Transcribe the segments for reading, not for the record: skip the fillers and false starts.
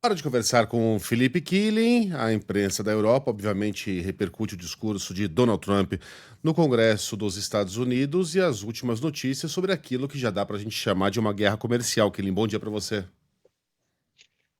Hora de conversar com Felipe Killing. A imprensa da Europa, obviamente, repercute o discurso de Donald Trump no Congresso dos Estados Unidos e as últimas notícias sobre aquilo que já dá para a gente chamar de uma guerra comercial. Killing, bom dia para você.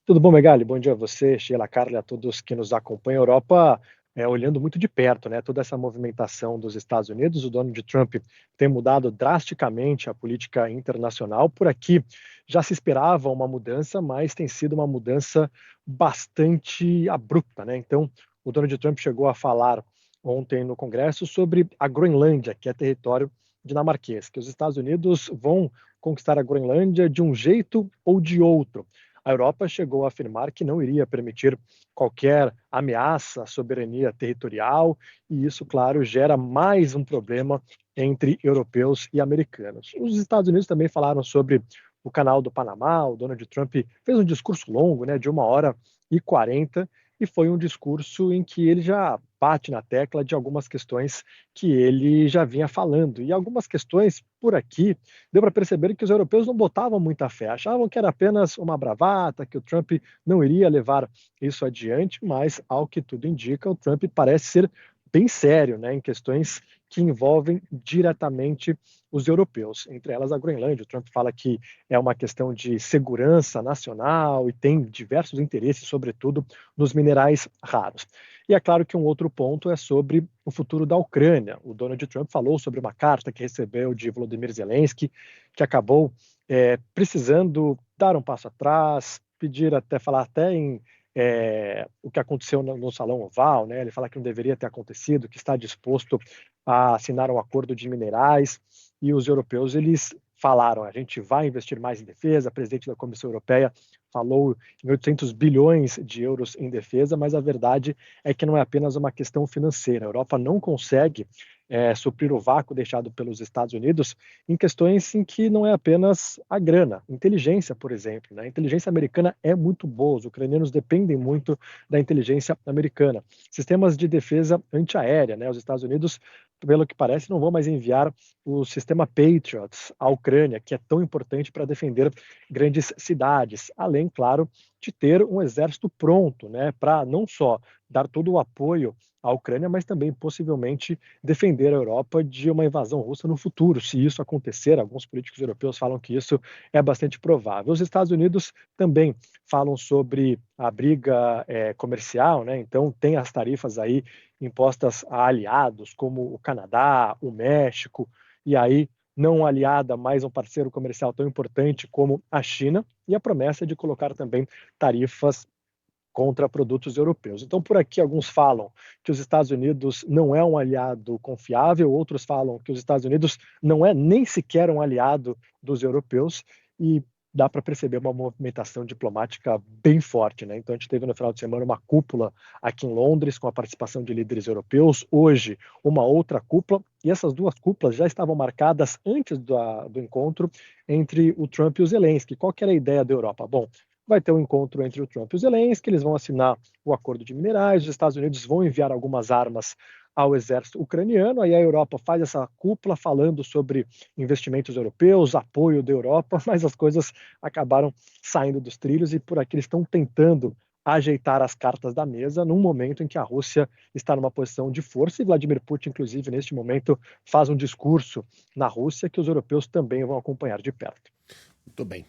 Tudo bom, Megali? Bom dia a você, Sheila, Carla, a todos que nos acompanham. A Europa olhando muito de perto, né? Toda essa movimentação dos Estados Unidos. O Donald Trump tem mudado drasticamente a política internacional. Por aqui já se esperava uma mudança, mas tem sido uma mudança bastante abrupta, né? Então, o Donald Trump chegou a falar ontem no Congresso sobre a Groenlândia, que é território dinamarquês, que os Estados Unidos vão conquistar a Groenlândia de um jeito ou de outro. A Europa chegou a afirmar que não iria permitir qualquer ameaça à soberania territorial, e isso, claro, gera mais um problema entre europeus e americanos. Os Estados Unidos também falaram sobre o canal do Panamá. O Donald Trump fez um discurso longo, né, de 1h40, e foi um discurso em que ele já bate na tecla de algumas questões que ele já vinha falando. E algumas questões por aqui deu para perceber que os europeus não botavam muita fé, achavam que era apenas uma bravata, que o Trump não iria levar isso adiante, mas, ao que tudo indica, o Trump parece ser bem sério, né, em questões que envolvem diretamente os europeus, entre elas a Groenlândia. O Trump fala que é uma questão de segurança nacional e tem diversos interesses, sobretudo nos minerais raros. E é claro que um outro ponto é sobre o futuro da Ucrânia. O Donald Trump falou sobre uma carta que recebeu de Volodymyr Zelensky, que acabou precisando dar um passo atrás, falar até em o que aconteceu no Salão Oval, né? Ele fala que não deveria ter acontecido, que está disposto a assinar um acordo de minerais, e os europeus, eles falaram: a gente vai investir mais em defesa. A presidente da Comissão Europeia falou em 800 bilhões de euros em defesa, mas a verdade é que não é apenas uma questão financeira. A Europa não consegue suprir o vácuo deixado pelos Estados Unidos em questões em que não é apenas a grana. Inteligência, por exemplo, né? A inteligência americana é muito boa, os ucranianos dependem muito da inteligência americana. Sistemas de defesa antiaérea, né? Os Estados Unidos, pelo que parece, não vão mais enviar o sistema Patriot à Ucrânia, que é tão importante para defender grandes cidades, além, claro, de ter um exército pronto, né, para não só dar todo o apoio à Ucrânia, mas também possivelmente defender a Europa de uma invasão russa no futuro. Se isso acontecer, alguns políticos europeus falam que isso é bastante provável. Os Estados Unidos também falam sobre a briga comercial, né? Então tem as tarifas aí impostas a aliados como o Canadá, o México, e aí não aliada, mas um parceiro comercial tão importante como a China, e a promessa de colocar também tarifas contra produtos europeus. Então, por aqui, alguns falam que os Estados Unidos não é um aliado confiável, outros falam que os Estados Unidos não é nem sequer um aliado dos europeus, e dá para perceber uma movimentação diplomática bem forte, né? Então, a gente teve no final de semana uma cúpula aqui em Londres com a participação de líderes europeus, hoje uma outra cúpula, e essas duas cúpulas já estavam marcadas antes do encontro entre o Trump e o Zelensky. Qual que era a ideia da Europa? Bom, vai ter um encontro entre o Trump e o Zelensky, eles vão assinar o acordo de minerais, os Estados Unidos vão enviar algumas armas ao exército ucraniano, aí a Europa faz essa cúpula falando sobre investimentos europeus, apoio da Europa, mas as coisas acabaram saindo dos trilhos, e por aqui eles estão tentando ajeitar as cartas da mesa num momento em que a Rússia está numa posição de força, e Vladimir Putin, inclusive, neste momento, faz um discurso na Rússia que os europeus também vão acompanhar de perto. Muito bem.